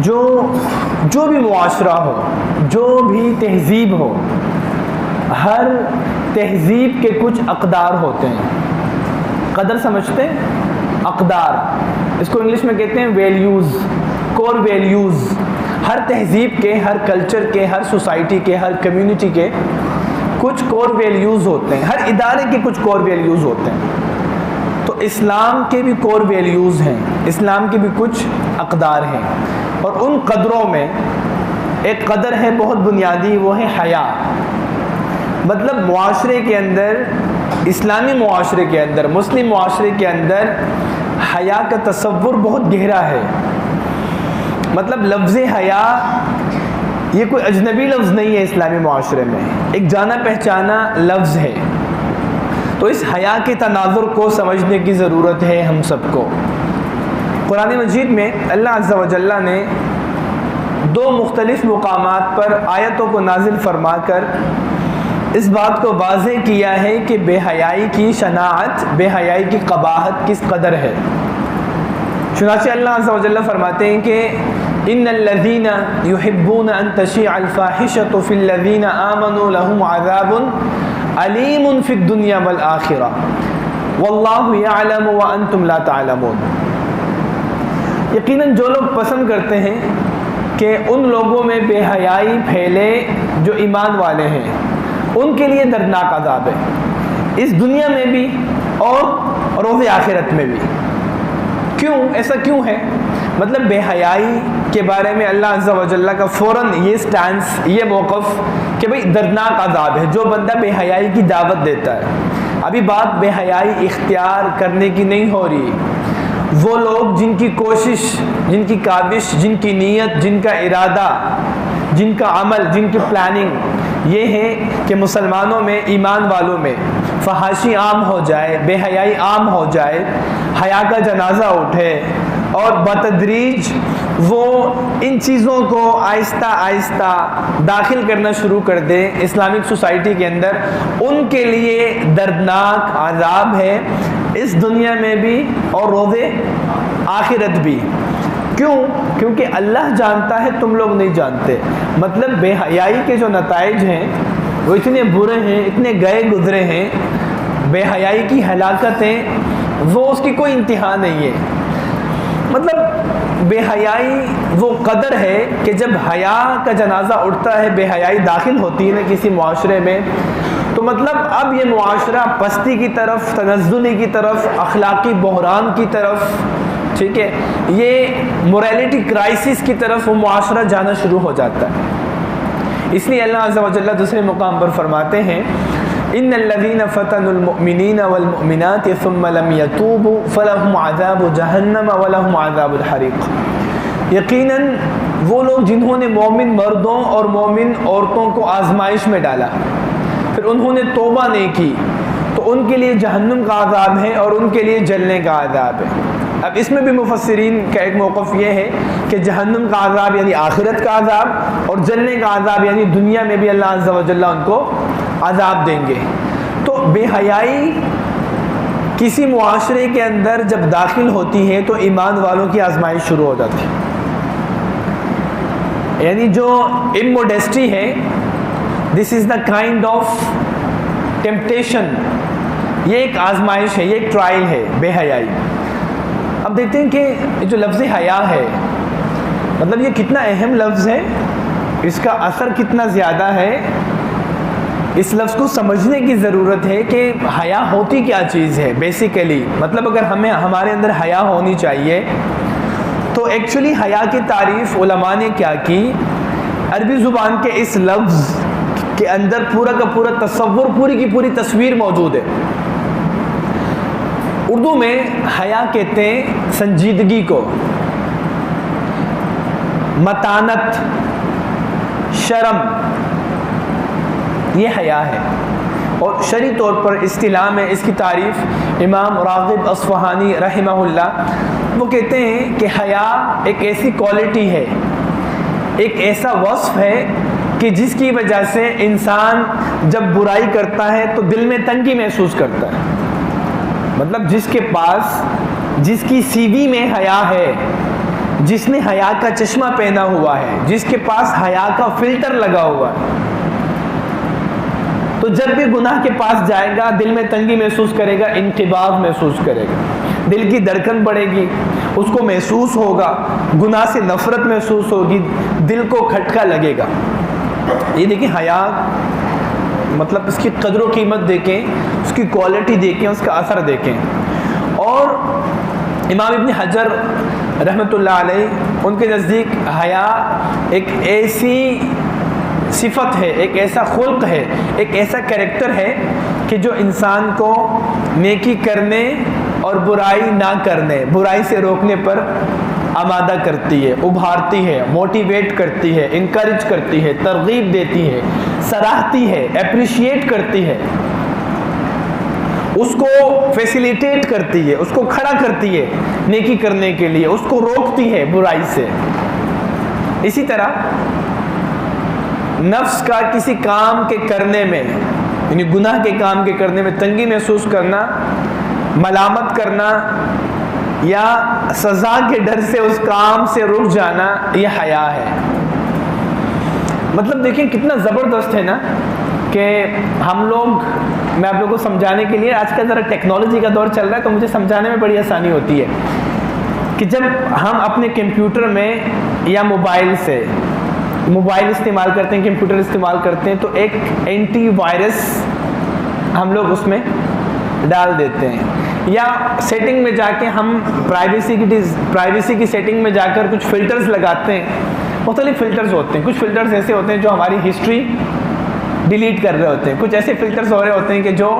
جو بھی معاشرہ ہو، جو بھی تہذیب ہو، ہر تہذیب کے کچھ اقدار ہوتے ہیں. قدر سمجھتے ہیں؟ اقدار، اس کو انگلش میں کہتے ہیں ویلیوز، کور ویلیوز. ہر تہذیب کے، ہر کلچر کے، ہر سوسائٹی کے، ہر کمیونٹی کے کچھ کور ویلیوز ہوتے ہیں، ہر ادارے کے کچھ کور ویلیوز ہوتے ہیں. تو اسلام کے بھی کور ویلیوز ہیں، اسلام کے بھی کچھ اقدار ہیں، اور ان قدروں میں ایک قدر ہے بہت بنیادی، وہ ہے حیا. مطلب معاشرے کے اندر، اسلامی معاشرے کے اندر، مسلم معاشرے کے اندر حیا کا تصور بہت گہرا ہے. مطلب لفظ حیا یہ کوئی اجنبی لفظ نہیں ہے اسلامی معاشرے میں، ایک جانا پہچانا لفظ ہے. تو اس حیا کے تناظر کو سمجھنے کی ضرورت ہے ہم سب کو. قرآن مجید میں اللہ عز و جل نے دو مختلف مقامات پر آیتوں کو نازل فرما کر اس بات کو واضح کیا ہے کہ بے حیائی کی شناعت، بے حیائی کی قباحت کس قدر ہے. چنانچہ اللہ عز و جل فرماتے ہیں کہ ان الذین یحبون ان تشیع الفاحشۃ فی الذین آمنوا لهم عذاب علیم فی الدنیا والآخرہ واللہ یعلم وانتم لا تعلمون. یقیناً جو لوگ پسند کرتے ہیں کہ ان لوگوں میں بے حیائی پھیلے جو ایمان والے ہیں، ان کے لیے دردناک عذاب ہے، اس دنیا میں بھی اور روز آخرت میں بھی. کیوں ایسا کیوں ہے؟ مطلب بے حیائی کے بارے میں اللہ عز و جل کا فوراً یہ سٹانس، یہ موقف کہ بھئی دردناک عذاب ہے جو بندہ بے حیائی کی دعوت دیتا ہے. ابھی بات بے حیائی اختیار کرنے کی نہیں ہو رہی. وہ لوگ جن کی کوشش، جن کی کاوش، جن کی نیت، جن کا ارادہ، جن کا عمل، جن کی پلاننگ یہ ہے کہ مسلمانوں میں، ایمان والوں میں فحاشی عام ہو جائے، بے حیائی عام ہو جائے، حیا کا جنازہ اٹھے، اور بتدریج وہ ان چیزوں کو آہستہ آہستہ داخل کرنا شروع کر دیں اسلامک سوسائٹی کے اندر. ان کے لیے دردناک عذاب ہے اس دنیا میں بھی اور روز آخرت بھی. کیوں؟ کیونکہ اللہ جانتا ہے، تم لوگ نہیں جانتے. مطلب بے حیائی کے جو نتائج ہیں وہ اتنے برے ہیں، اتنے گئے گزرے ہیں. بے حیائی کی ہلاکتیں وہ اس کی کوئی انتہا نہیں ہے. مطلب بے حیائی وہ قدر ہے کہ جب حیا کا جنازہ اٹھتا ہے، بے حیائی داخل ہوتی ہے نا کسی معاشرے میں، تو مطلب اب یہ معاشرہ پستی کی طرف، تنزلی کی طرف، اخلاقی بحران کی طرف، ٹھیک ہے، یہ موریلٹی کرائسس کی طرف وہ معاشرہ جانا شروع ہو جاتا ہے. اس لیے اللہ عز و جل دوسرے مقام پر فرماتے ہیں ان الذین فتنوا المؤمنین والمؤمنات ثم لم یتوبوا فلہم عذاب جہنم ولہم عذاب الحریق. یقیناً وہ لوگ جنہوں نے مومن مردوں اور مومن عورتوں کو آزمائش میں ڈالا، پھر انہوں نے توبہ نہیں کی، تو ان کے لیے جہنم کا عذاب ہے اور ان کے لیے جلنے کا عذاب ہے. اب اس میں بھی مفسرین کا ایک موقف یہ ہے کہ جہنم کا عذاب یعنی آخرت کا عذاب، اور جلنے کا عذاب یعنی دنیا میں بھی اللہ عز و جل ان کو عذاب دیں گے. تو بے حیائی کسی معاشرے کے اندر جب داخل ہوتی ہے تو ایمان والوں کی آزمائش شروع ہو جاتی ہے. یعنی جو اموڈیسٹی ہے، دس از دا کائنڈ آف ٹیمپٹیشن، یہ ایک آزمائش ہے، یہ ایک ٹرائل ہے بے حیائی. اب دیکھتے ہیں کہ جو لفظ حیا ہے، مطلب یہ کتنا اہم لفظ ہے، اس کا اثر کتنا زیادہ ہے. اس لفظ کو سمجھنے کی ضرورت ہے کہ حیا ہوتی کیا چیز ہے بیسیکلی. مطلب اگر ہمارے اندر حیا ہونی چاہیے تو ایکچولی حیا کی تعریف علماء نے کیا کی؟ عربی زبان کے اس لفظ کے اندر پورا کا پورا تصور، پوری کی پوری تصویر موجود ہے. اردو میں حیا کہتے ہیں سنجیدگی کو، متانت، شرم، یہ حیا ہے. اور شرعی طور پر اصطلاح میں اس کی تعریف امام راغب اصفہانی رحمہ اللہ وہ کہتے ہیں کہ حیا ایک ایسی کوالٹی ہے، ایک ایسا وصف ہے کہ جس کی وجہ سے انسان جب برائی کرتا ہے تو دل میں تنگی محسوس کرتا ہے. مطلب جس کے پاس، جس کی سی وی میں حیا ہے، جس نے حیا کا چشمہ پہنا ہوا ہے، جس کے پاس حیا کا فلٹر لگا ہوا ہے، تو جب بھی گناہ کے پاس جائے گا دل میں تنگی محسوس کرے گا، انقباض محسوس کرے گا، دل کی دھڑکن بڑھے گی، اس کو محسوس ہوگا، گناہ سے نفرت محسوس ہوگی، دل کو کھٹکا لگے گا۔ یہ دیکھیں حیا مطلب اس کی قدر و قیمت دیکھیں، اس کی کوالٹی دیکھیں، اس کا اثر دیکھیں۔ اور امام ابن حجر رحمۃ اللہ علیہ ان کے نزدیک حیا ایک ایسی صفت ہے، ایک ایسا خلق ہے، ایک ایسا کریکٹر ہے کہ جو انسان کو نیکی کرنے اور برائی نہ کرنے، برائی سے روکنے پر آمادہ کرتی ہے، ابھارتی ہے، موٹیویٹ کرتی ہے، انکریج کرتی ہے، ترغیب دیتی ہے، سراہتی ہے، اپریشیٹ کرتی ہے، اس کو فیسیلیٹیٹ کرتی ہے، اس کو کھڑا کرتی ہے نیکی کرنے کے لیے، اس کو روکتی ہے برائی سے۔ اسی طرح نفس کا کسی کام کے کرنے میں، یعنی گناہ کے کام کے کرنے میں تنگی محسوس کرنا، ملامت کرنا یا سزا کے ڈر سے اس کام سے رک جانا، یہ حیا ہے۔ مطلب دیکھیں کتنا زبردست ہے نا کہ ہم لوگ، میں آپ لوگوں کو سمجھانے کے لیے، آج کل ذرا ٹیکنالوجی کا دور چل رہا ہے تو مجھے سمجھانے میں بڑی آسانی ہوتی ہے کہ جب ہم اپنے کمپیوٹر میں یا موبائل سے، موبائل استعمال کرتے ہیں، کمپیوٹر استعمال کرتے ہیں، تو ایک اینٹی وائرس ہم لوگ اس میں ڈال دیتے ہیں، یا سیٹنگ میں جا کے ہم پرائیویسی کی سیٹنگ میں جا کر کچھ فلٹرز لگاتے ہیں۔ مختلف فلٹرز ہوتے ہیں، کچھ فلٹرز ایسے ہوتے ہیں جو ہماری ہسٹری ڈیلیٹ کر رہے ہوتے ہیں، کچھ ایسے فلٹرز ہو رہے ہوتے ہیں کہ جو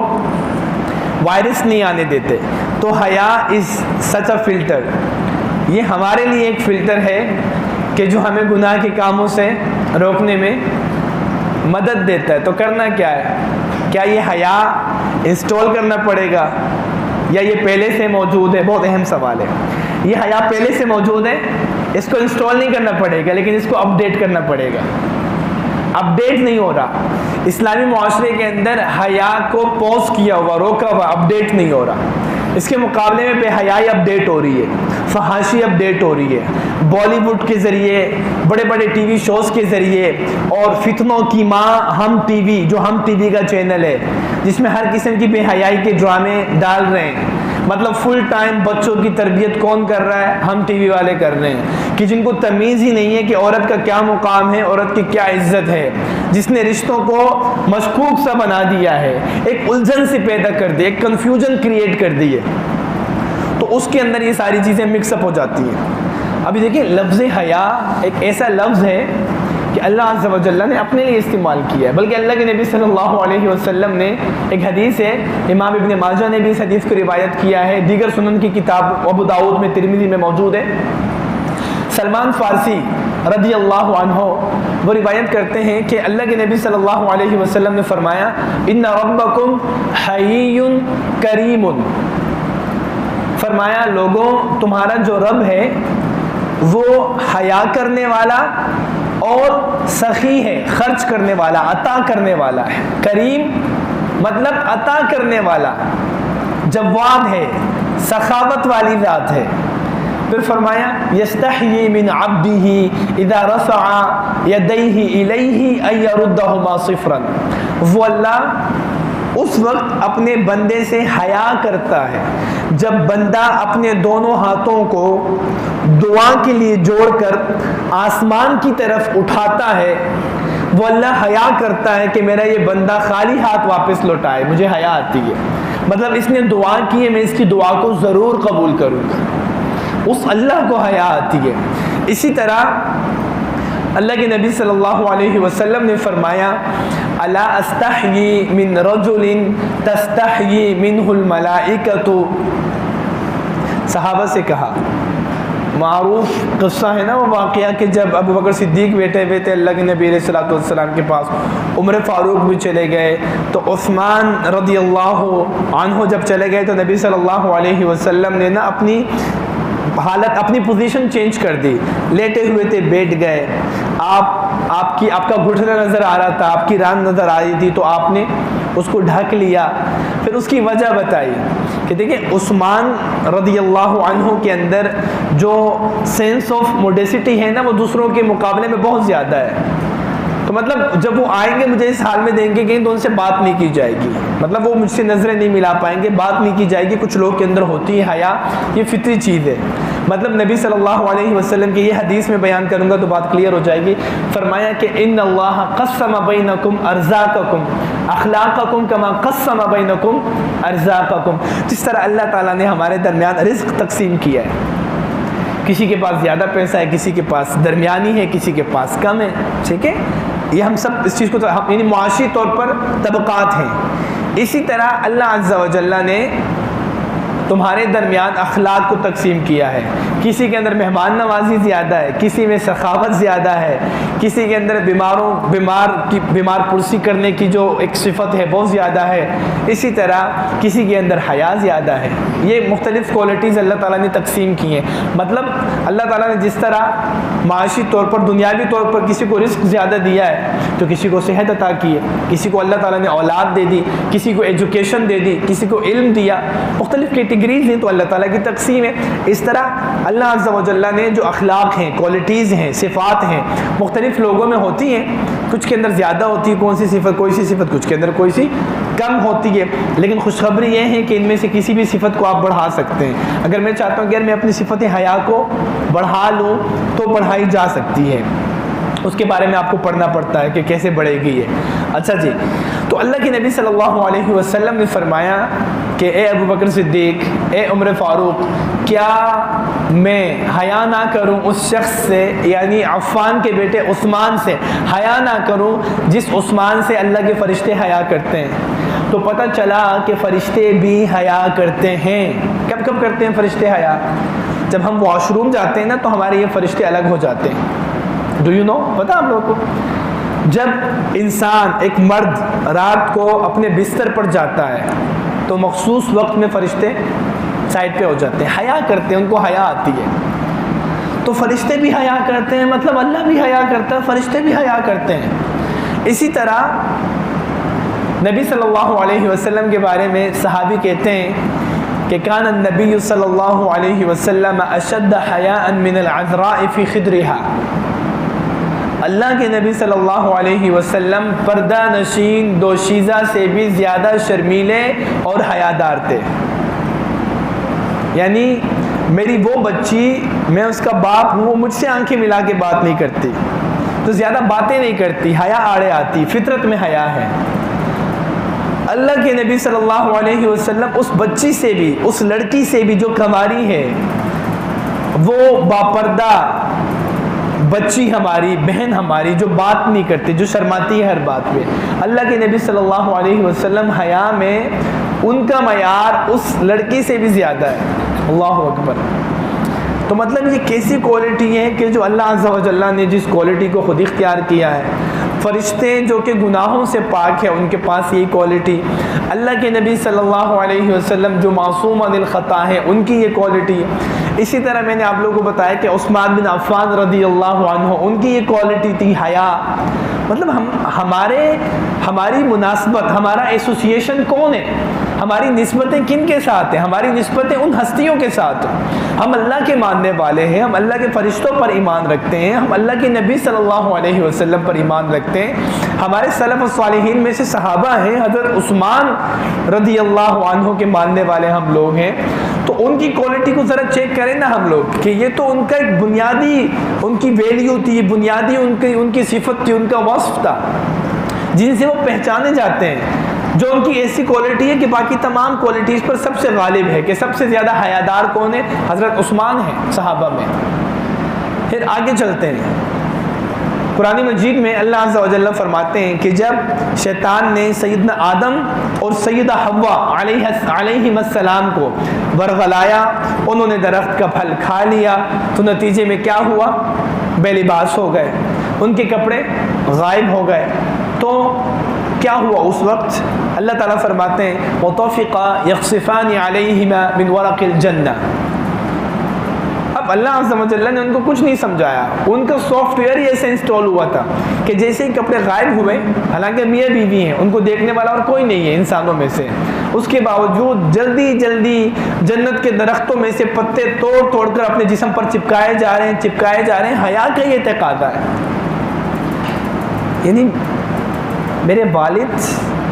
وائرس نہیں آنے دیتے۔ تو حیا از سچ اے فلٹر، یہ ہمارے لیے ایک فلٹر ہے کہ جو ہمیں گناہ کے کاموں سے روکنے میں مدد دیتا ہے۔ تو کرنا کیا ہے؟ کیا یہ حیا انسٹال کرنا پڑے گا یا یہ پہلے سے موجود ہے؟ بہت اہم سوال ہے۔ یہ حیا پہلے سے موجود ہے، اس کو انسٹال نہیں کرنا پڑے گا، لیکن اس کو اپ ڈیٹ کرنا پڑے گا۔ اپ ڈیٹ نہیں ہو رہا، اسلامی معاشرے کے اندر حیا کو پوز کیا ہوا، روکا ہوا، اپ ڈیٹ نہیں ہو رہا۔ اس کے مقابلے میں بے حیائی اپ ڈیٹ ہو رہی ہے، فحاشی اپ ڈیٹ ہو رہی ہے، بالی ووڈ کے ذریعے، بڑے بڑے ٹی وی شوز کے ذریعے، اور فتنوں کی ماں ہم ٹی وی، جو ہم ٹی وی کا چینل ہے جس میں ہر قسم کی بے حیائی کے ڈرامے ڈال رہے ہیں۔ مطلب فل ٹائم بچوں کی تربیت کون کر رہا ہے؟ ہم ٹی وی والے کر رہے ہیں، کہ جن کو تمیز ہی نہیں ہے کہ عورت کا کیا مقام ہے، عورت کی کیا عزت ہے، جس نے رشتوں کو مشکوک سا بنا دیا ہے، ایک الجھن سے پیدا کر دی، ایک کنفیوژن کریٹ کر دی ہے۔ تو اس کے اندر یہ ساری چیزیں مکس اپ ہو جاتی ہیں۔ ابھی دیکھیں لفظ حیا ایک ایسا لفظ ہے کہ اللہ عز و جل نے اپنے لیے استعمال کیا ہے، بلکہ اللہ کے نبی صلی اللہ علیہ وسلم نے، ایک حدیث ہے، امام ابن ماجہ نے بھی اس حدیث کو روایت کیا ہے، دیگر سنن کی کتاب ابو داؤد میں، ترمذی میں موجود ہے۔ سلمان فارسی رضی اللہ عنہ وہ روایت کرتے ہیں کہ اللہ کے نبی صلی اللہ علیہ وسلم نے فرمایا، ان ربکم حیی کریم، فرمایا لوگوں تمہارا جو رب ہے وہ حیا کرنے والا اور سخی ہے، خرچ کرنے والا، عطا کرنے والا ہے۔ کریم مطلب عطا کرنے والا، جواد ہے، سخاوت والی ذات ہے۔ پھر فرمایا یستحیی من عبدہ اذا رفع یدیہ الیہ ان یردہما صفرا، وہ اللہ اس وقت اپنے بندے سے حیا کرتا ہے جب بندہ اپنے دونوں ہاتھوں کو دعا کے لیے جوڑ کر آسمان کی طرف اٹھاتا ہے، وہ اللہ حیا کرتا ہے کہ میرا یہ بندہ خالی ہاتھ واپس لوٹائے، مجھے حیا آتی ہے، مطلب اس نے دعا کی ہے، میں اس کی دعا کو ضرور قبول کروں گا، اس اللہ کو حیا آتی ہے۔ اسی طرح اللہ کے نبی صلی اللہ علیہ وسلم نے فرمایا، الا استحیی من رجل تستحیی منہ الملائکۃ، صحابہ سے کہا، معروف قصہ ہے نا وہ واقعہ کہ جب ابو بکر صدیق بیٹھے ہوئے تھے اللہ کے نبی علیہ الصلوۃ والسلام کے پاس، عمر فاروق بھی چلے گئے، تو عثمان رضی اللہ عنہ جب چلے گئے تو نبی صلی اللہ علیہ وسلم نے نا اپنی حالت، اپنی پوزیشن چینج کر دی، لیٹے ہوئے تھے بیٹھ گئے، آپ کا گھٹنا نظر آ رہا تھا، آپ کی ران نظر آ رہی تھی، تو آپ نے اس کو ڈھک لیا۔ پھر اس کی وجہ بتائی کہ دیکھیں عثمان رضی اللہ عنہ کے اندر جو سینس آف موڈیسٹی ہے نا وہ دوسروں کے مقابلے میں بہت زیادہ ہے. تو مطلب جب وہ آئیں گے مجھے اس حال میں دیں گے کہیں تو ان سے بات نہیں کی جائے گی, مطلب وہ مجھ سے نظریں نہیں ملا پائیں گے, بات نہیں کی جائے گی. کچھ لوگ کے اندر ہوتی ہے حیا, یہ فطری چیز ہے. مطلب نبی صلی اللہ علیہ وسلم کی یہ حدیث میں بیان کروں گا تو بات کلیئر ہو جائے گی. فرمایا کہ ان اللہ قسم بینکم ارزاقکم اخلاقکم کما قسم بینکم ارزاقکم. جس طرح اللہ تعالیٰ نے ہمارے درمیان رزق تقسیم کیا ہے, کسی کے پاس زیادہ پیسہ ہے, کسی کے پاس درمیانی ہے, کسی کے پاس کم ہے, ٹھیک ہے. یہ ہم سب اس چیز کو یعنی معاشی طور پر طبقات ہیں. اسی طرح اللہ عز و جل نے تمہارے درمیان اخلاق کو تقسیم کیا ہے. کسی کے اندر مہمان نوازی زیادہ ہے, کسی میں سخاوت زیادہ ہے, کسی کے اندر بیمار پرسی کرنے کی جو ایک صفت ہے بہت زیادہ ہے. اسی طرح کسی کے اندر حیا زیادہ ہے. یہ مختلف کوالٹیز اللہ تعالیٰ نے تقسیم کی ہیں. مطلب اللہ تعالیٰ نے جس طرح معاشی طور پر دنیاوی طور پر کسی کو رزق زیادہ دیا ہے تو کسی کو صحت عطا کی ہے, کسی کو اللہ تعالیٰ نے اولاد دے دی, کسی کو ایجوکیشن دے دی, کسی کو علم دیا. مختلف کیٹیگریز ہیں تو اللہ تعالیٰ کی تقسیم ہے. اس طرح اللہ عز و جل نے جو اخلاق ہیں, کوالٹیز ہیں, صفات ہیں, مختلف لوگوں میں ہوتی ہیں. کچھ کے اندر زیادہ ہوتی ہے کوئی سی صفت, کچھ کے اندر کوئی سی کم ہوتی ہے. لیکن خوشخبری یہ ہے کہ ان میں سے کسی بھی صفت کو آپ بڑھا سکتے ہیں. اگر میں چاہتا ہوں کہ میں اپنی صفت حیا کو بڑھا لوں تو بڑھائی جا سکتی ہے. اس کے بارے میں آپ کو پڑھنا پڑتا ہے کہ کیسے بڑھے گی یہ. اچھا جی, تو اللہ کے نبی صلی اللہ علیہ وسلم نے فرمایا کہ اے ابو بکر صدیق, اے عمر فاروق, کیا میں حیا نہ کروں اس شخص سے, یعنی عفان کے بیٹے عثمان سے حیا نہ کروں جس عثمان سے اللہ کے فرشتے حیا کرتے ہیں. تو پتہ چلا کہ فرشتے بھی حیا کرتے ہیں. کب کب کرتے ہیں فرشتے حیا؟ جب ہم واش روم جاتے ہیں نا تو ہمارے یہ فرشتے الگ ہو جاتے ہیں. ڈو یو نو, پتہ آپ لوگوں کو؟ جب انسان ایک مرد رات کو اپنے بستر پر جاتا ہے تو مخصوص وقت میں فرشتے سائڈ پہ ہو جاتے ہیں, حیا کرتے ہیں, ان کو حیا آتی ہے. تو فرشتے بھی حیا کرتے ہیں, مطلب اللہ بھی حیا کرتا ہے, فرشتے بھی حیا کرتے ہیں. اسی طرح نبی صلی اللہ علیہ وسلم کے بارے میں صحابی کہتے ہیں کہ کان النبی صلی اللہ علیہ وسلم اشد حیاء من العذراء فی خدرها. اللہ کے نبی صلی اللہ علیہ وسلم پردہ نشین دوشیزہ سے بھی زیادہ شرمیلے اور حیادار تھے. یعنی میری وہ بچی, میں اس کا باپ ہوں, وہ مجھ سے آنکھیں ملا کے بات نہیں کرتی, تو زیادہ باتیں نہیں کرتی, حیا آڑے آتی, فطرت میں حیا ہے. اللہ کے نبی صلی اللہ علیہ وسلم اس بچی سے بھی, اس لڑکی سے بھی جو کماری ہے, وہ باپردہ بچی ہماری, بہن ہماری, جو بات نہیں کرتی, جو شرماتی ہے ہر بات پہ, اللہ کے نبی صلی اللہ علیہ وسلم حیا میں ان کا معیار اس لڑکی سے بھی زیادہ ہے. اللہ اکبر. تو مطلب یہ کیسی کوالٹی ہے کہ جو اللہ عز و جل نے جس کوالٹی کو خود اختیار کیا ہے. فرشتے جو کہ گناہوں سے پاک ہے ان کے پاس یہی کوالٹی, اللہ کے نبی صلی اللہ علیہ وسلم جو معصوم عن الخطا ہے ان کی یہ کوالٹی. اسی طرح میں نے آپ لوگوں کو بتایا کہ عثمان بن عفان رضی اللہ عنہ, ان کی یہ کوالٹی تھی حیا. مطلب ہماری مناسبت, ہمارا ایسوسیشن کون ہے, ہماری نسبتیں کن کے ساتھ ہیں؟ ہماری نسبتیں ان ہستیوں کے ساتھ. ہم اللہ کے ماننے والے ہیں, ہم اللہ کے فرشتوں پر ایمان رکھتے ہیں, ہم اللہ کے نبی صلی اللہ علیہ وسلم پر ایمان رکھتے ہیں. ہمارے سلف الصالحین میں سے صحابہ ہیں, حضرت عثمان رضی اللہ عنہ کے ماننے والے ہم لوگ ہیں. تو ان کی کوالٹی کو ذرا چیک کریں نا ہم لوگ, کہ یہ تو ان کا ایک بنیادی ان کی ویلیو تھی, بنیادی ان کی صفت تھی, ان کا وصف تھا جن سے وہ پہچانے جاتے ہیں, جو ان کی ایسی کوالٹی ہے کہ باقی تمام کوالٹیز پر سب سے غالب ہے. کہ سب سے زیادہ حیادار کون ہے؟ حضرت عثمان ہیں صحابہ میں. پھر آگے چلتے ہیں. قرآن مجید میں اللہ عز و جل فرماتے ہیں کہ جب شیطان نے سیدنا آدم اور سیدہ حوا علیہم السلام کو ورغلایا, انہوں نے درخت کا پھل کھا لیا, تو نتیجے میں کیا ہوا؟ بے لباس ہو گئے, ان کے کپڑے غائب ہو گئے. تو کیا ہوا اس وقت؟ اللہ تعالیٰ فرماتے ہیں وَطَفِقَا يَخْصِفَانِ عَلَيْهِمَا مِنْ وَرَقِ الْجَنَّةِ. اب اب اللہ عز و جل نے ان کو کچھ نہیں سمجھایا، ان کا سافٹ ویئر ہی ایسے انسٹال ہوا تھا کہ جیسے ہی کپڑے غائب ہوئے، حالانکہ میاں بیوی ہیں، ان کو دیکھنے والا اور کوئی نہیں ہے انسانوں میں سے، اس کے باوجود جلدی جلدی جنت کے درختوں میں سے پتے توڑ توڑ کر اپنے جسم پر چپکائے جا رہے ہیں، حیا کا یہ تقاضا ہے۔ یعنی میرے والد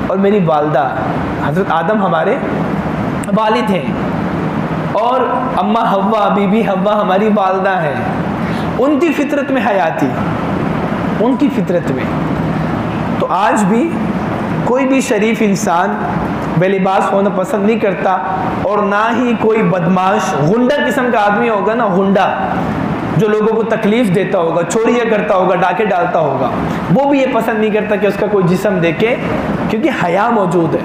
اور میری والدہ حضرت آدم ہمارے والد ہیں، اور اماں حوا، بی بی حوا ہماری والدہ ہیں، ان کی فطرت میں حیا تھی، ان کی فطرت میں۔ تو آج بھی کوئی بھی شریف انسان بے لباس ہونا پسند نہیں کرتا، اور نہ ہی کوئی بدماش غنڈہ قسم کا آدمی ہوگا نا، غنڈہ جو لوگوں کو تکلیف دیتا ہوگا، چوریاں کرتا ہوگا، ڈاکے ڈالتا ہوگا، وہ بھی یہ پسند نہیں کرتا کہ اس کا کوئی جسم دیکھے، کیونکہ حیا موجود ہے،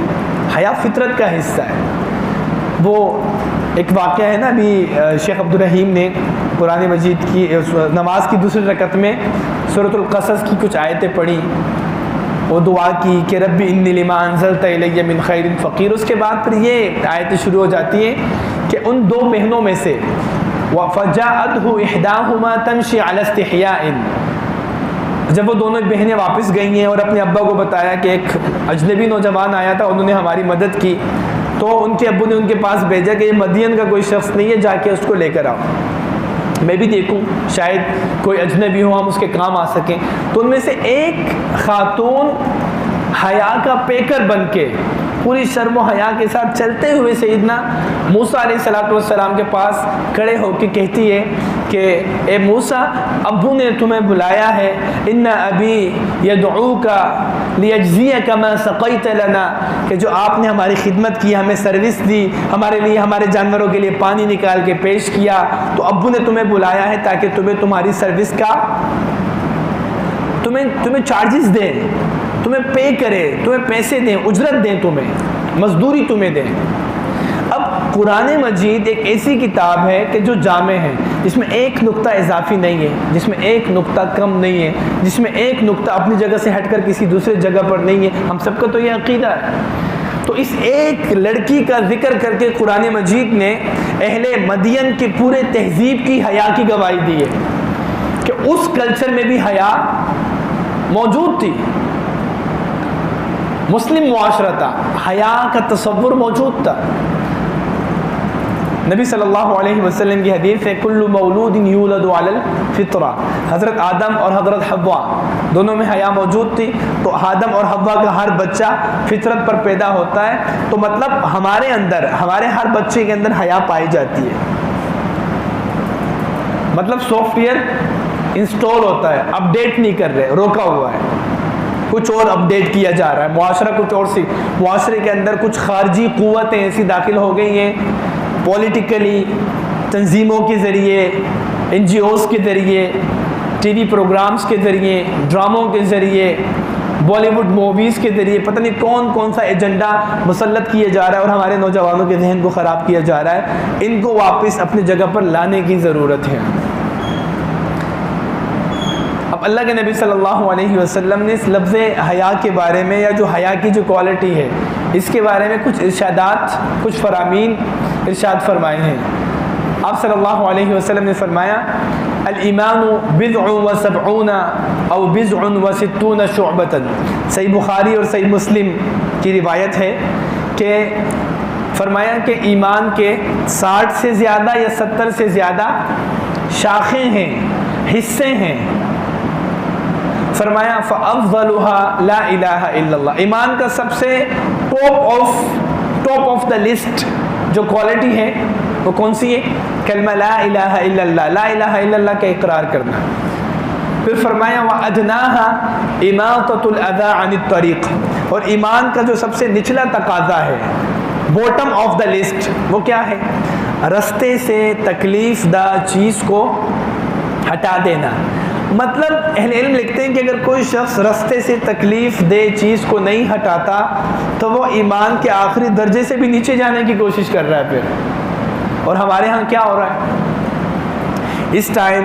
حیا فطرت کا حصہ ہے۔ وہ ایک واقعہ ہے نا، ابھی شیخ عبدالرحیم نے قرآن مجید کی نماز کی دوسری رکعت میں سورۃ القصص کی کچھ آیتیں پڑھی، وہ دعا کی کہ رب انی لما انزلت الی من خیر فقیر۔ اس کے بعد پھر یہ آیتیں شروع ہو جاتی ہیں کہ ان دو بہنوں میں سے وَفَجَاءَتْهُ إِحْدَاهُمَا تَمْشِي عَلَى اسْتِحْيَاءٍ، جب وہ دونوں بہنیں واپس گئی ہیں اور اپنے ابا کو بتایا کہ ایک اجنبی نوجوان آیا تھا، انہوں نے ہماری مدد کی، تو ان کے ابو نے ان کے پاس بھیجا کہ یہ مدین کا کوئی شخص نہیں ہے، جا کے اس کو لے کر آؤ، میں بھی دیکھوں شاید کوئی اجنبی ہو، ہم اس کے کام آ سکیں۔ تو ان میں سے ایک خاتون حیا کا پیکر بن کے پوری شرم و حیا کے ساتھ چلتے ہوئے سیدنا موسیٰ علیہ السلام کے پاس کھڑے ہو کے کہتی ہے کہ اے موسیٰ، ابو نے تمہیں بلایا ہے، ان ابی یدعوک لیجزیک ما سقیت لنا، کہ جو آپ نے ہماری خدمت کی، ہمیں سروس دی، ہمارے لیے ہمارے جانوروں کے لیے پانی نکال کے پیش کیا، تو ابو نے تمہیں بلایا ہے تاکہ تمہیں تمہاری سروس کا تمہیں چارجز دیں، تمہیں پے کرے، تمہیں پیسے دیں، اجرت دیں، تمہیں مزدوری تمہیں دیں۔ اب قرآن مجید ایک ایسی کتاب ہے کہ جو جامع ہے، جس میں ایک نقطہ اضافی نہیں ہے، جس میں ایک نقطہ کم نہیں ہے، جس میں ایک نقطہ اپنی جگہ سے ہٹ کر کسی دوسرے جگہ پر نہیں ہے۔ ہم سب کا تو یہ عقیدہ ہے۔ تو اس ایک لڑکی کا ذکر کر کے قرآن مجید نے اہل مدین کی پورے تہذیب کی حیا کی گواہی دی ہے کہ اس کلچر میں بھی حیا موجود تھی، مسلم معاشرہ تھا، حیا کا تصور موجود تھا۔ نبی صلی اللہ علیہ وسلم کی حدیث ہے کل مولود یولد علی الفطرہ، حضرت آدم اور حضرت حوا دونوں میں حیا موجود تھی، تو آدم اور حوا کا ہر بچہ فطرت پر پیدا ہوتا ہے، تو مطلب ہمارے اندر، ہمارے ہر بچے کے اندر حیا پائی جاتی ہے، مطلب سافٹ ویئر انسٹال ہوتا ہے، اپڈیٹ نہیں کر رہے، روکا ہوا ہے، کچھ اور اپڈیٹ کیا جا رہا ہے، معاشرہ کچھ اور سی، معاشرے کے اندر کچھ خارجی قوتیں ایسی داخل ہو گئی ہیں، پولیٹیکلی، تنظیموں کے ذریعے، این جی اوز کے ذریعے، ٹی وی پروگرامز کے ذریعے، ڈراموں کے ذریعے، بالی ووڈ موویز کے ذریعے، پتہ نہیں کون کون سا ایجنڈا مسلط کیا جا رہا ہے اور ہمارے نوجوانوں کے ذہن کو خراب کیا جا رہا ہے۔ ان کو واپس اپنی جگہ پر لانے کی ضرورت ہے۔ اب اللہ کے نبی صلی اللہ علیہ وسلم نے اس لفظ حیا کے بارے میں، یا جو حیا کی جو کوالٹی ہے، اس کے بارے میں کچھ ارشادات، کچھ فرامین ارشاد فرمائے ہیں۔ آپ صلی اللہ علیہ وسلم نے فرمایا الایمان بضع و سبعون او بضع و ستون شعبۃ، صحیح بخاری اور صحیح مسلم کی روایت ہے کہ فرمایا کہ ایمان کے 60 سے زیادہ یا 70 سے زیادہ شاخیں ہیں، حصے ہیں۔ فرمایا فَأَفْضَلُهَا لَا إِلَهَ إِلَّا اللَّهِ، ایمان کا سب سے ٹاپ آف دا لسٹ جو کوالٹی ہے وہ کون سی ہے؟ کلمہ لا الہ الا اللہ، لا الہ الا اللہ کا اقرار کرنا۔ پھر فرمایا وَأَدْنَاهَا إِمَاطَةُ الْأَذَى عَنِ الطَّرِيقِ، اور ایمان کا جو سب سے نچلا تقاضا ہے، باٹم آف دا لسٹ، وہ کیا ہے؟ رستے سے تکلیف دہ چیز کو ہٹا دینا۔ مطلب اہل علم لکھتے ہیں کہ اگر کوئی شخص رستے سے تکلیف دہ چیز کو نہیں ہٹاتا تو وہ ایمان کے آخری درجے سے بھی نیچے جانے کی کوشش کر رہا ہے پھر۔ اور ہمارے ہاں کیا ہو رہا ہے اس ٹائم؟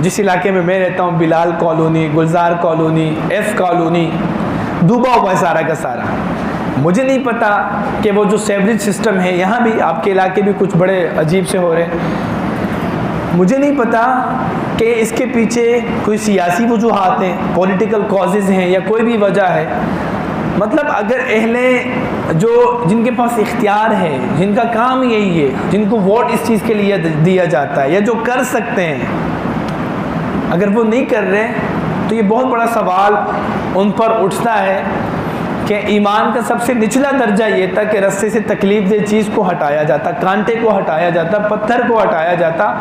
جس علاقے میں رہتا ہوں، بلال کالونی، گلزار کالونی، ایف کالونی، ڈوبا ہوا ہے سارا کا سارا۔ مجھے نہیں پتا کہ وہ جو سیوریج سسٹم ہے، یہاں بھی آپ کے علاقے بھی کچھ بڑے عجیب سے ہو رہے ہیں، مجھے نہیں پتا کہ اس کے پیچھے کوئی سیاسی وجوہات ہیں، پولیٹیکل کازز ہیں، یا کوئی بھی وجہ ہے. مطلب اگر جن کے پاس اختیار ہے، جن کا کام یہی ہے، جن کو ووٹ اس چیز کے لیے دیا جاتا ہے، یا جو کر سکتے ہیں، اگر وہ نہیں کر رہے تو یہ بہت بڑا سوال ان پر اٹھتا ہے کہ ایمان کا سب سے نچلا درجہ یہ تھا کہ رستے سے تکلیف دہ چیز کو ہٹایا جاتا، کانٹے کو ہٹایا جاتا، پتھر کو ہٹایا جاتا،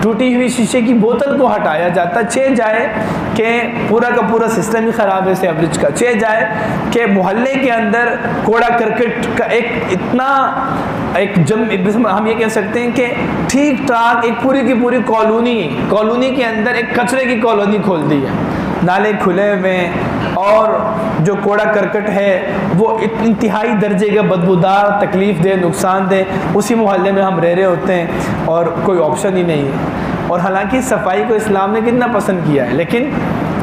ٹوٹی ہوئی شیشے کی بوتل کو ہٹایا جاتا، چہ جائے کہ پورا کا پورا سسٹم ہی خراب ہے سیوریج کا، چہ جائے کہ محلے کے اندر کوڑا کرکٹ کا ہم یہ کہہ سکتے ہیں کہ ٹھیک ٹھاک ایک پوری کی پوری کالونی کے اندر ایک کچرے کی کالونی کھول دی ہے، نالے کھلے ہوئے ہیں، اور جو کوڑا کرکٹ ہے وہ انتہائی درجے کا بدبودار، تکلیف دہ، نقصان دہ، اسی محلے میں ہم رہ رہے ہوتے ہیں اور کوئی آپشن ہی نہیں ہے. اور حالانکہ صفائی کو اسلام نے کتنا پسند کیا ہے، لیکن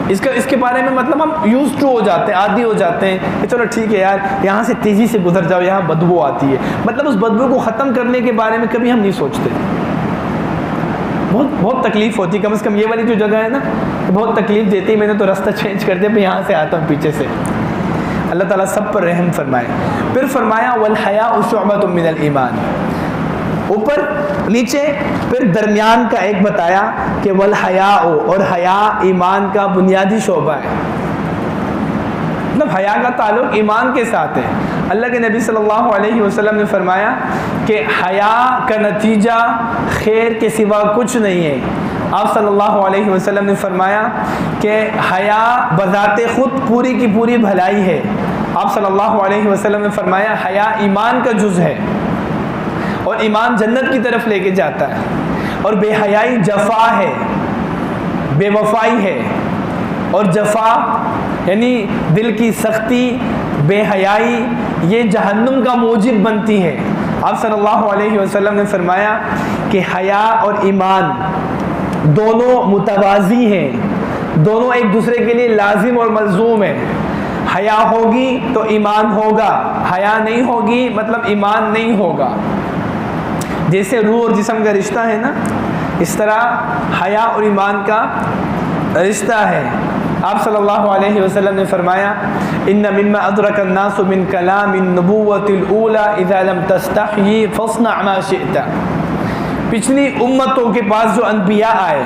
اس کے بارے میں مطلب ہم یوز ٹو ہو جاتے ہیں، عادی ہو جاتے ہیں کہ چلو ٹھیک ہے یار، یہاں سے تیزی سے گزر جاؤ، یہاں بدبو آتی ہے. مطلب اس بدبو کو ختم کرنے کے بارے میں کبھی ہم نہیں سوچتے. بہت تکلیف ہوتی ہے، کم از کم یہ والی جو جگہ ہے نا بہت تکلیف دیتی ہے. میں نے تو راستہ چینج کر دیا، میں یہاں سے آتا ہوں پیچھے سے. اللہ تعالیٰ سب پر رحم فرمائے. پھر فرمایا والحیاء شعبۃ من الایمان، اوپر نیچے پھر درمیان کا ایک بتایا کہ والحیاء، اور حیا ایمان کا بنیادی شعبہ ہے. مطلب حیا کا تعلق ایمان کے ساتھ ہے. اللہ کے نبی صلی اللہ علیہ وسلم نے فرمایا کہ حیا کا نتیجہ خیر کے سوا کچھ نہیں ہے. آپ صلی اللہ علیہ وسلم نے فرمایا کہ حیا بذات خود پوری کی پوری بھلائی ہے. آپ صلی اللہ علیہ وسلم نے فرمایا حیا ایمان کا جز ہے، اور ایمان جنت کی طرف لے کے جاتا ہے. اور بے حیائی جفا ہے، بے وفائی ہے. اور جفا یعنی دل کی سختی، بے حیائی، یہ جہنم کا موجب بنتی ہے. آپ صلی اللہ علیہ وسلم نے فرمایا کہ حیا اور ایمان دونوں متوازی ہیں، دونوں ایک دوسرے کے لیے لازم اور ملزوم ہیں. حیا ہوگی تو ایمان ہوگا، حیا نہیں ہوگی مطلب ایمان نہیں ہوگا. جیسے روح اور جسم کا رشتہ ہے نا، اس طرح حیا اور ایمان کا رشتہ ہے. آپ صلی اللہ علیہ وسلم نے فرمایا ان مما ادرک الناس من کلام النبوۃ الاولى اذا لم تستحی فاصنع ما شئت. پچھلی امتوں کے پاس جو انبیاء آئے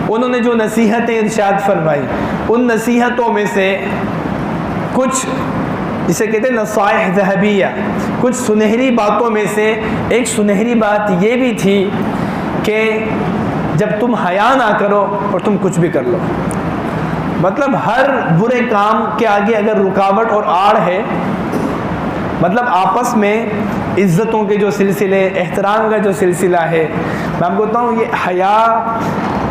انہوں نے جو نصیحتیں ارشاد فرمائی، ان نصیحتوں میں سے کچھ جسے کہتے ہیں نصائح ذہبیہ، کچھ سنہری باتوں میں سے ایک سنہری بات یہ بھی تھی کہ جب تم حیا نہ کرو اور تم کچھ بھی کر لو. مطلب ہر برے کام کے آگے اگر رکاوٹ اور آڑ ہے، مطلب آپس میں عزتوں کے جو سلسلے، احترام کا جو سلسلہ ہے، میں آپ کو بتاؤں یہ حیا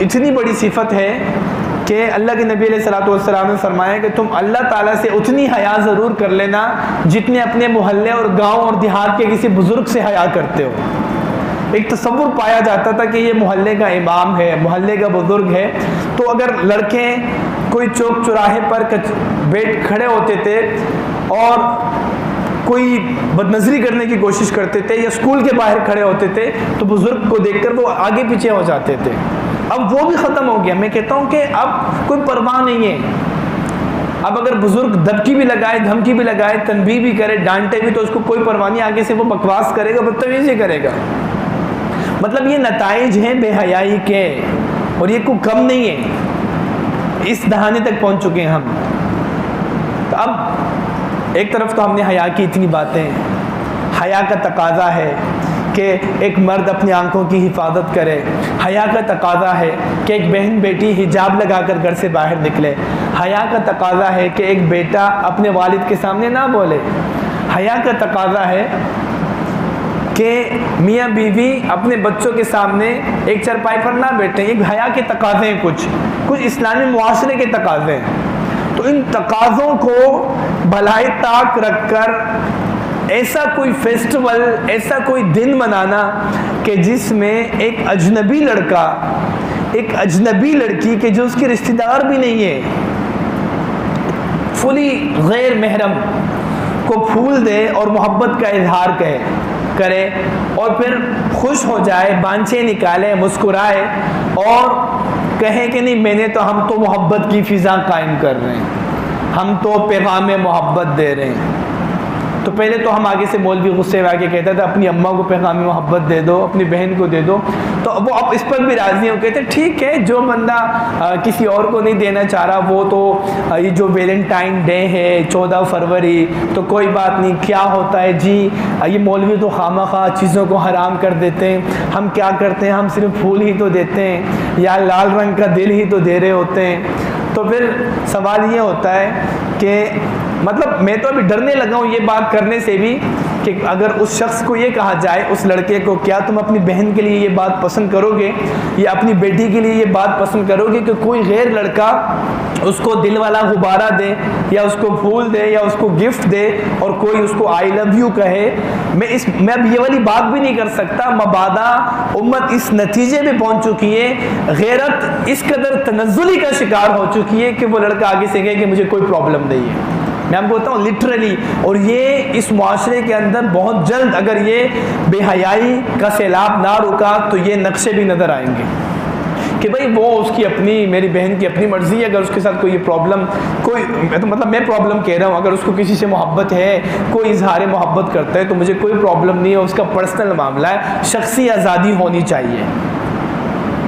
اتنی بڑی صفت ہے کہ اللہ کے نبی علیہ الصلوۃ والسلام نے فرمایا کہ تم اللہ تعالیٰ سے اتنی حیا ضرور کر لینا جتنے اپنے محلے اور گاؤں اور دیہات کے کسی بزرگ سے حیا کرتے ہو. ایک تصور پایا جاتا تھا کہ یہ محلے کا امام ہے، محلے کا بزرگ ہے، تو اگر لڑکے کوئی چوک چوراہے پر بیٹھ کھڑے ہوتے تھے اور کوئی بدنظری کرنے کی کوشش کرتے تھے یا اسکول کے باہر کھڑے ہوتے تھے تو بزرگ کو دیکھ کر وہ آگے پیچھے ہو جاتے تھے. اب وہ بھی ختم ہو گیا. میں کہتا ہوں کہ اب کوئی پرواہ نہیں ہے. اب اگر بزرگ دبکی بھی لگائے، دھمکی بھی لگائے، تنبیہ بھی کرے، ڈانٹے بھی، تو اس کو کوئی پرواہ نہیں، آگے سے وہ بکواس کرے گا، بدتمیزی کرے گا. مطلب یہ نتائج ہیں بے حیائی کے، اور یہ کوئی کم نہیں ہے. اس دہانے تک پہنچ چکے ہیں ہم. تو اب ایک طرف تو ہم نے حیا کی اتنی باتیں، حیا کا تقاضا ہے کہ ایک مرد اپنی آنکھوں کی حفاظت کرے، حیا کا تقاضا ہے کہ ایک بہن بیٹی حجاب لگا کر گھر سے باہر نکلے، حیا کا تقاضا ہے کہ ایک بیٹا اپنے والد کے سامنے نہ بولے، حیا کا تقاضا ہے کہ میاں بیوی اپنے بچوں کے سامنے ایک چرپائی پر نہ بیٹھیں. یہ حیا کے تقاضے ہیں، کچھ اسلامی معاشرے کے تقاضے ہیں. تو ان تقاضوں کو بلائے طاق رکھ کر ایسا کوئی فیسٹیول، ایسا کوئی دن منانا کہ جس میں ایک اجنبی لڑکا، ایک اجنبی لڑکی کہ جو اس کے رشتہ دار بھی نہیں ہے، فلی غیر محرم کو پھول دے اور محبت کا اظہار کہے. کرے اور پھر خوش ہو جائے، بانچے نکالے، مسکرائے اور کہے کہ نہیں ہم تو محبت کی فضا قائم کر رہے ہیں، ہم تو پیغام محبت دے رہے ہیں. تو پہلے تو ہم آگے سے مولوی غصے میں آ کے کہتا تھا اپنی اماں کو پیغام محبت دے دو، اپنی بہن کو دے دو، تو وہ اب اس پر بھی راضی ہو، کہتے ٹھیک ہے جو بندہ کسی اور کو نہیں دینا چاہ رہا وہ تو یہ جو ویلنٹائن ڈے ہے 14 فروری تو کوئی بات نہیں، کیا ہوتا ہے جی یہ مولوی تو خواہ چیزوں کو حرام کر دیتے ہیں، ہم کیا کرتے ہیں ہم صرف پھول ہی تو دیتے ہیں یا لال رنگ کا دل ہی تو دے رہے ہوتے ہیں. تو پھر سوال یہ ہوتا ہے کہ مطلب میں تو ابھی ڈرنے لگا ہوں یہ بات کرنے سے بھی کہ اگر اس شخص کو یہ کہا جائے، اس لڑکے کو کیا تم اپنی بہن کے لیے یہ بات پسند کرو گے یا اپنی بیٹی کے لیے یہ بات پسند کرو گے کہ کوئی غیر لڑکا اس کو دل والا غبارہ دے یا اس کو پھول دے یا اس کو گفٹ دے اور کوئی اس کو آئی لو یو کہے؟ میں اب یہ والی بات بھی نہیں کر سکتا. مبادا امت اس نتیجے میں پہنچ چکی ہے، غیرت اس قدر تنزلی کا شکار ہو چکی ہے کہ وہ لڑکا آگے سے کہے کہ مجھے کوئی پرابلم نہیں ہے. میں آپ کو بتاؤں لٹرلی، اور یہ اس معاشرے کے اندر بہت جلد اگر یہ بے حیائی کا سیلاب نہ رکا تو یہ نقشے بھی نظر آئیں گے کہ بھئی وہ اس کی اپنی، میری بہن کی اپنی مرضی ہے، اگر اس کے ساتھ کوئی یہ پرابلم، کوئی مطلب میں پرابلم کہہ رہا ہوں، اگر اس کو کسی سے محبت ہے، کوئی اظہار محبت کرتا ہے تو مجھے کوئی پرابلم نہیں ہے، اس کا پرسنل معاملہ ہے، شخصی آزادی ہونی چاہیے.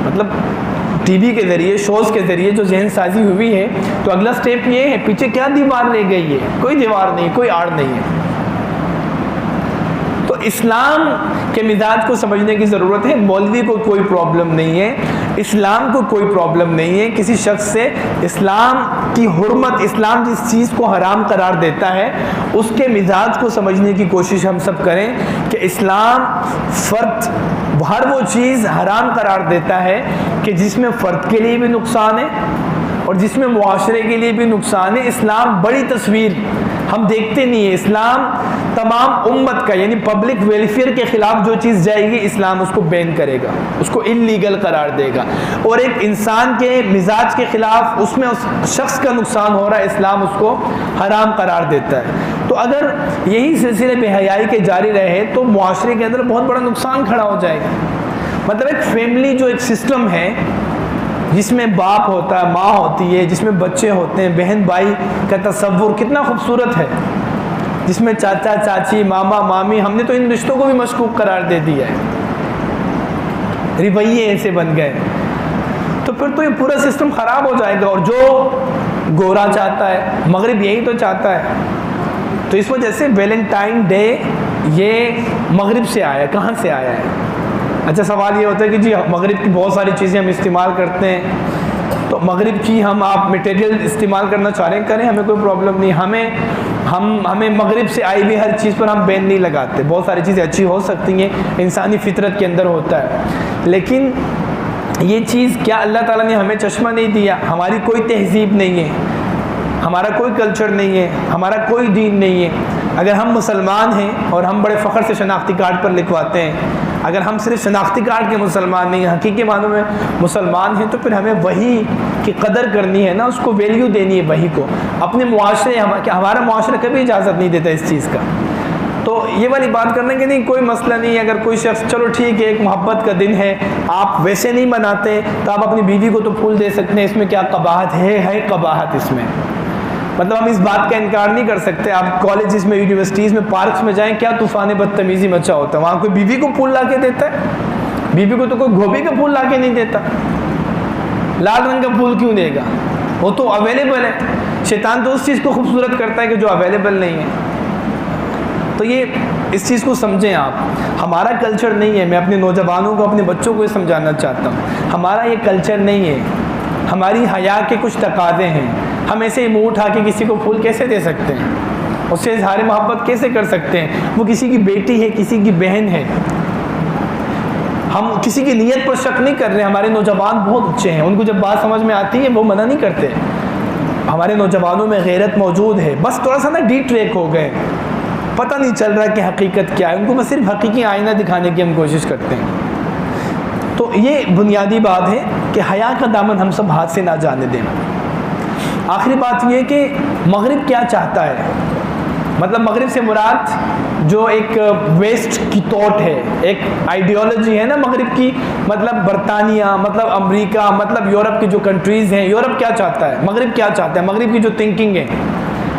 مطلب ٹی وی کے ذریعے، شوز کے ذریعے جو ذہن سازی ہوئی ہے تو اگلا سٹیپ یہ ہے، پیچھے کیا دیوار لے گئی ہے؟ کوئی دیوار نہیں، کوئی آڑ نہیں ہے. تو اسلام کے مزاج کو سمجھنے کی ضرورت ہے. مولوی کو کوئی پرابلم نہیں ہے، اسلام کو کوئی پرابلم نہیں ہے کسی شخص سے. اسلام کی حرمت، اسلام جس چیز کو حرام قرار دیتا ہے اس کے مزاج کو سمجھنے کی کوشش ہم سب کریں کہ اسلام فرد ہر وہ چیز حرام قرار دیتا ہے کہ جس میں فرد کے لیے بھی نقصان ہے اور جس میں معاشرے کے لیے بھی نقصان ہے. اسلام بڑی تصویر ہم دیکھتے نہیں ہیں. اسلام تمام امت کا یعنی پبلک ویلفیئر کے خلاف جو چیز جائے گی اسلام اس کو بین کرے گا، اس کو انلیگل قرار دے گا. اور ایک انسان کے مزاج کے خلاف اس میں اس شخص کا نقصان ہو رہا ہے، اسلام اس کو حرام قرار دیتا ہے. تو اگر یہی سلسلے بے حیائی کے جاری رہے تو معاشرے کے اندر بہت بڑا نقصان کھڑا ہو جائے گا. مطلب ایک فیملی جو ایک سسٹم ہے جس میں باپ ہوتا ہے، ماں ہوتی ہے، جس میں بچے ہوتے ہیں، بہن بھائی کا تصور کتنا خوبصورت ہے، جس میں چاچا چاچی، ماما مامی، ہم نے تو ان رشتوں کو بھی مشکوک قرار دے دیا ہے، رویے ایسے بن گئے. تو پھر تو یہ پورا سسٹم خراب ہو جائے گا. اور جو گورا چاہتا ہے، مغرب یہی تو چاہتا ہے. تو اس وجہ سے ویلنٹائن ڈے یہ مغرب سے آیا. کہاں سے آیا ہے؟ اچھا سوال یہ ہوتا ہے کہ جی مغرب کی بہت ساری چیزیں ہم استعمال کرتے ہیں، تو مغرب کی آپ میٹیریل استعمال کرنا چاہ رہے ہیں کریں، ہمیں کوئی پرابلم نہیں. ہمیں مغرب سے آئی بھی ہر چیز پر ہم بین نہیں لگاتے. بہت ساری چیزیں اچھی ہو سکتی ہیں، انسانی فطرت کے اندر ہوتا ہے. لیکن یہ چیز کیا اللہ تعالیٰ نے ہمیں چشمہ نہیں دیا؟ ہماری کوئی تہذیب نہیں ہے، ہمارا کوئی کلچر نہیں ہے، ہمارا کوئی دین نہیں ہے. اگر ہم مسلمان ہیں اور ہم بڑے فخر سے شناختی کارڈ پر لکھواتے ہیں، اگر ہم صرف شناختی کارڈ کے مسلمان نہیں ہیں، حقیقی معنوں میں مسلمان ہیں، تو پھر ہمیں وحی کی قدر کرنی ہے نا، اس کو ویلیو دینی ہے وحی کو. اپنے معاشرے، ہمارا معاشرہ کبھی اجازت نہیں دیتا اس چیز کا. تو یہ والی بات کرنے کے نہیں کوئی مسئلہ نہیں ہے. اگر کوئی شخص چلو ٹھیک ہے ایک محبت کا دن ہے، آپ ویسے نہیں مناتے تو آپ اپنی بیوی کو تو پھول دے سکتے ہیں. اس میں کیا قباحت ہے قباحت اس میں. مطلب ہم اس بات کا انکار نہیں کر سکتے. آپ کالجز میں، یونیورسٹیز میں، پارکس میں جائیں، کیا طوفان بدتمیزی مچا ہوتا ہے. وہاں کوئی بیوی کو پھول لا کے دیتا ہے؟ بیوی کو تو کوئی گوبھی کا پھول لا کے نہیں دیتا. لال رنگ کا پھول کیوں دے گا؟ وہ تو اویلیبل ہے. شیطان تو اس چیز کو خوبصورت کرتا ہے کہ جو اویلیبل نہیں ہے. تو یہ اس چیز کو سمجھیں آپ. ہمارا کلچر نہیں ہے. میں اپنے نوجوانوں کو، اپنے بچوں کو یہ سمجھانا چاہتا ہوں، ہمارا یہ کلچر نہیں ہے. ہماری حیا کے کچھ تقاضے ہیں. ہم ایسے ہی منہ اٹھا کے کسی کو پھول کیسے دے سکتے ہیں؟ اس سے اظہار محبت کیسے کر سکتے ہیں؟ وہ کسی کی بیٹی ہے، کسی کی بہن ہے. ہم کسی کی نیت پر شک نہیں کر رہے. ہمارے نوجوان بہت اچھے ہیں، ان کو جب بات سمجھ میں آتی ہے وہ منع نہیں کرتے. ہمارے نوجوانوں میں غیرت موجود ہے، بس تھوڑا سا نا ڈی ٹریک ہو گئے، پتہ نہیں چل رہا کہ حقیقت کیا ہے. ان کو بس صرف حقیقی آئینہ دکھانے کی ہم کوشش کرتے ہیں. تو یہ بنیادی بات ہے کہ حیا کا دامن ہم سب ہاتھ سے نہ جانے دیں. آخری بات یہ کہ مغرب کیا چاہتا ہے. مطلب مغرب سے مراد جو ایک ویسٹ کی تھاٹ ہے، ایک آئیڈیالوجی ہے نا مغرب کی، مطلب برطانیہ، مطلب امریکہ، مطلب یورپ کی جو کنٹریز ہیں، یورپ کیا چاہتا ہے، مغرب کیا چاہتا ہے، مغرب کی جو تھنکنگ ہے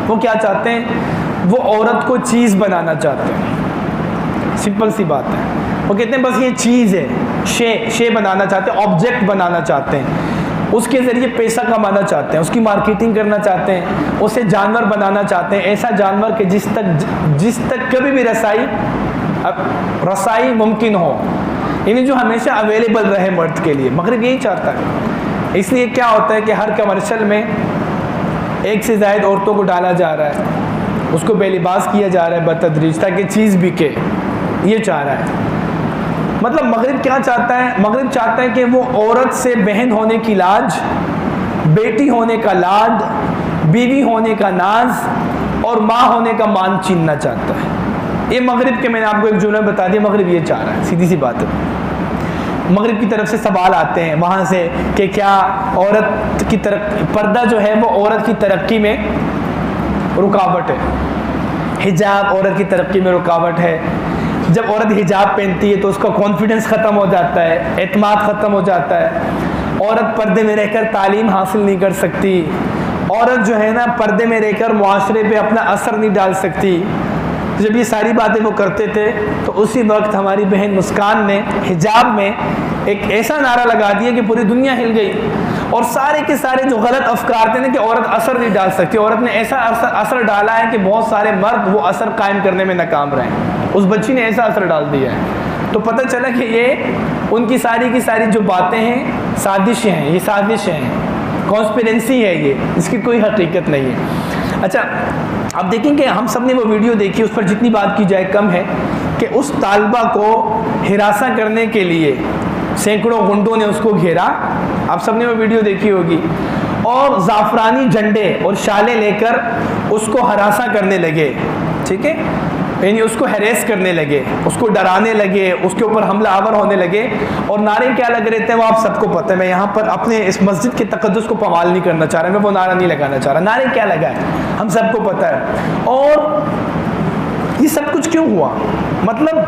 وہ کیا چاہتے ہیں، وہ عورت کو چیز بنانا چاہتے ہیں، سمپل سی بات ہے، وہ کہتے ہیں بس یہ چیز ہے، شے بنانا چاہتے ہیں، آبجیکٹ بنانا چاہتے ہیں، اس کے ذریعے پیسہ کمانا چاہتے ہیں، اس کی مارکیٹنگ کرنا چاہتے ہیں، اسے جانور بنانا چاہتے ہیں، ایسا جانور کہ جس تک کبھی بھی رسائی ممکن ہو، یعنی جو ہمیشہ اویلیبل رہے مرد کے لیے۔ مغرب یہی چاہتا ہے، اس لیے کیا ہوتا ہے کہ ہر کمرشل میں ایک سے زائد عورتوں کو ڈالا جا رہا ہے، اس کو بے لباس کیا جا رہا ہے بتدریج، تاکہ چیز بکے، یہ چاہ رہا ہے۔ مطلب مغرب کیا چاہتا ہے، مغرب چاہتا ہے کہ وہ عورت سے بہن ہونے کی لاج، بیٹی ہونے کا لاڈ، بیوی ہونے کا ناز اور ماں ہونے کا مان چھیننا چاہتا ہے۔ یہ مغرب کے، میں نے آپ کو ایک جملہ بتا دیا، مغرب یہ چاہ رہا ہے، سیدھی سی بات ہے۔ مغرب کی طرف سے سوال آتے ہیں وہاں سے کہ کیا عورت کی پردہ جو ہے وہ عورت کی ترقی میں رکاوٹ ہے، حجاب عورت کی ترقی میں رکاوٹ ہے۔ جب عورت حجاب پہنتی ہے تو اس کا کانفیڈنس ختم ہو جاتا ہے، اعتماد ختم ہو جاتا ہے، عورت پردے میں رہ کر تعلیم حاصل نہیں کر سکتی، عورت جو ہے نا پردے میں رہ کر معاشرے پہ اپنا اثر نہیں ڈال سکتی۔ جب یہ ساری باتیں وہ کرتے تھے تو اسی وقت ہماری بہن مسکان نے حجاب میں ایک ایسا نعرہ لگا دیا کہ پوری دنیا ہل گئی، اور سارے کے سارے جو غلط افکار تھے نا کہ عورت اثر نہیں ڈال سکتی، عورت نے ایسا اثر ڈالا ہے کہ بہت سارے مرد وہ اثر قائم کرنے میں ناکام رہے ہیں، اس بچی نے ایسا اثر ڈال دیا ہے۔ تو پتہ چلا کہ یہ ان کی ساری جو باتیں ہیں سازشیں ہیں، یہ سازشیں ہیں، کانسپیرنسی ہے، یہ اس کی کوئی حقیقت نہیں ہے۔ اچھا اب دیکھیں کہ ہم سب نے وہ ویڈیو دیکھی، اس پر جتنی بات کی جائے کم ہے، کہ اس طالبہ کو ہراساں کرنے کے لیے سینکڑوں گنڈوں نے اس کو گھیرا، آپ سب نے وہ ویڈیو دیکھی ہوگی، اور زعفرانی جھنڈے اور شالیں لے کر اس کو ہراساں کرنے لگے، ٹھیک ہے، یعنی اس کو ہیریس کرنے لگے، اس کو ڈرانے لگے، اس کے اوپر حملہ آور ہونے لگے، اور نعرے کیا لگ رہے تھے وہ آپ سب کو پتہ ہے، میں یہاں پر اپنے اس مسجد کے تقدس کو پامال نہیں کرنا چاہ رہا، میں وہ نعرہ نہیں لگانا چاہ رہا، نعرے کیا لگا ہے ہم سب کو پتہ ہے۔ اور یہ سب کچھ کیوں ہوا؟ مطلب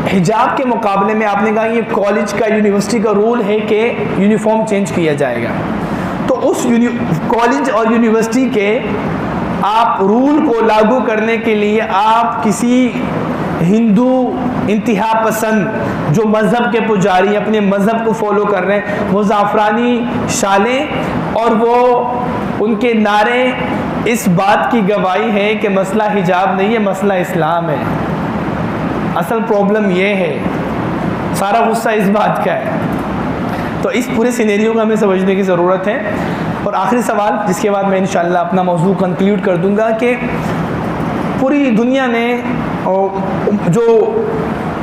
حجاب کے مقابلے میں آپ نے کہا یہ کالج کا، یونیورسٹی کا رول ہے کہ یونیفارم چینج کیا جائے گا، تو اس کالج اور یونیورسٹی کے آپ رول کو لاگو کرنے کے لیے آپ کسی ہندو انتہا پسند جو مذہب کے پجاری اپنے مذہب کو فالو کر رہے ہیں، وہ زعفرانی شالیں اور وہ ان کے نعرے اس بات کی گواہی ہے کہ مسئلہ حجاب نہیں ہے، مسئلہ اسلام ہے۔ اصل پرابلم یہ ہے، سارا غصہ اس بات کا ہے۔ تو اس پورے سینیریو کو ہمیں سمجھنے کی ضرورت ہے۔ اور آخری سوال جس کے بعد میں انشاءاللہ اپنا موضوع کنکلیوڈ کر دوں گا، کہ پوری دنیا نے جو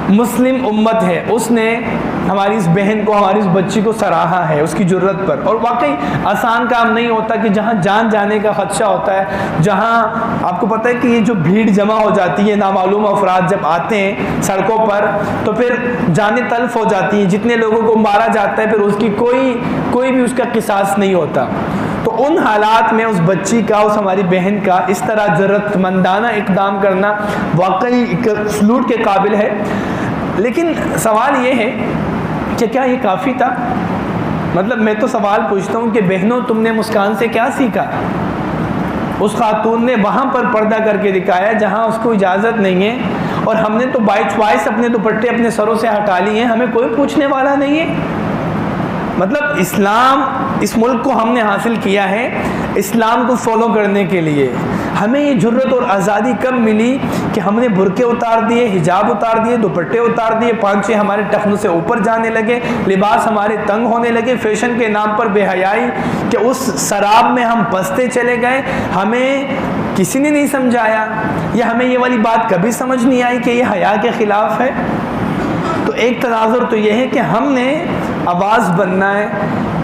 مسلم امت ہے اس نے ہماری اس بہن کو، ہماری اس بچی کو سراہا ہے اس کی جرت پر، اور واقعی آسان کام نہیں ہوتا کہ جہاں جان جانے کا خدشہ ہوتا ہے، جہاں آپ کو پتہ ہے کہ یہ جو بھیڑ جمع ہو جاتی ہے، نامعلوم افراد جب آتے ہیں سڑکوں پر تو پھر جانیں تلف ہو جاتی ہیں، جتنے لوگوں کو مارا جاتا ہے پھر اس کی کوئی بھی اس کا قصاص نہیں ہوتا۔ تو ان حالات میں اس بچی کا، اس ہماری بہن کا اس طرح جرأت مندانہ اقدام کرنا واقعی سلوٹ کے قابل ہے۔ لیکن سوال یہ ہے کہ کیا یہ کافی تھا؟ مطلب میں تو سوال پوچھتا ہوں کہ بہنوں تم نے مسکان سے کیا سیکھا؟ اس خاتون نے وہاں پر پردہ کر کے دکھایا جہاں اس کو اجازت نہیں ہے، اور ہم نے تو بائی چوائس اپنے دوپٹے اپنے سروں سے ہٹا لیے ہیں، ہمیں کوئی پوچھنے والا نہیں ہے۔ مطلب اسلام، اس ملک کو ہم نے حاصل کیا ہے اسلام کو فالو کرنے کے لیے۔ ہمیں یہ جرت اور آزادی کب ملی کہ ہم نے برقعے اتار دیے، حجاب اتار دیے، دوپٹے اتار دیے، پانچے ہمارے ٹخنوں سے اوپر جانے لگے، لباس ہمارے تنگ ہونے لگے، فیشن کے نام پر بے حیائی کہ اس سراب میں ہم پستے چلے گئے، ہمیں کسی نے نہیں سمجھایا، یا ہمیں یہ والی بات کبھی سمجھ نہیں آئی کہ یہ حیا کے خلاف ہے۔ تو ایک تناظر تو یہ ہے کہ ہم نے آواز بننا ہے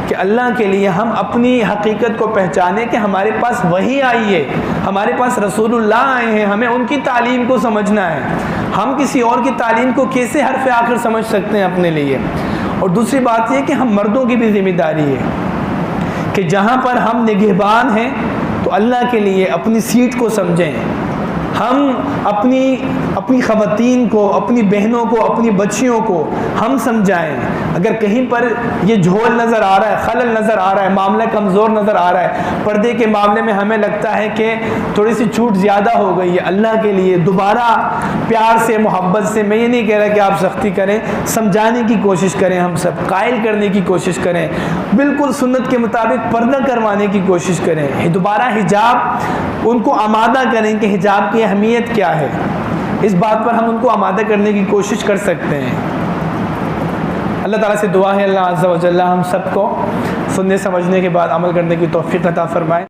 کہ اللہ کے لیے ہم اپنی حقیقت کو پہچانیں کہ ہمارے پاس وحی آئی ہے، ہمارے پاس رسول اللہ آئے ہیں، ہمیں ان کی تعلیم کو سمجھنا ہے۔ ہم کسی اور کی تعلیم کو کیسے حرف آخر سمجھ سکتے ہیں اپنے لیے؟ اور دوسری بات یہ کہ ہم مردوں کی بھی ذمہ داری ہے کہ جہاں پر ہم نگہبان ہیں تو اللہ کے لیے اپنی سیٹ کو سمجھیں، ہم اپنی خواتین کو، اپنی بہنوں کو، اپنی بچیوں کو ہم سمجھائیں. اگر کہیں پر یہ جھول نظر آ رہا ہے، خلل نظر آ رہا ہے، معاملہ کمزور نظر آ رہا ہے، پردے کے معاملے میں ہمیں لگتا ہے کہ تھوڑی سی چھوٹ زیادہ ہو گئی ہے، اللہ کے لیے دوبارہ پیار سے، محبت سے، میں یہ نہیں کہہ رہا کہ آپ سختی کریں، سمجھانے کی کوشش کریں، ہم سب قائل کرنے کی کوشش کریں، بالکل سنت کے مطابق پردہ کروانے کی کوشش کریں، دوبارہ حجاب ان کو آمادہ کریں کہ حجاب کی اہمیت کیا ہے. اس بات پر ہم ان کو آمادہ کرنے کی کوشش کر سکتے ہیں. اللہ تعالیٰ سے دعا ہے اللہ عز و جل ہم سب کو سننے سمجھنے کے بعد عمل کرنے کی توفیق عطا فرمائے.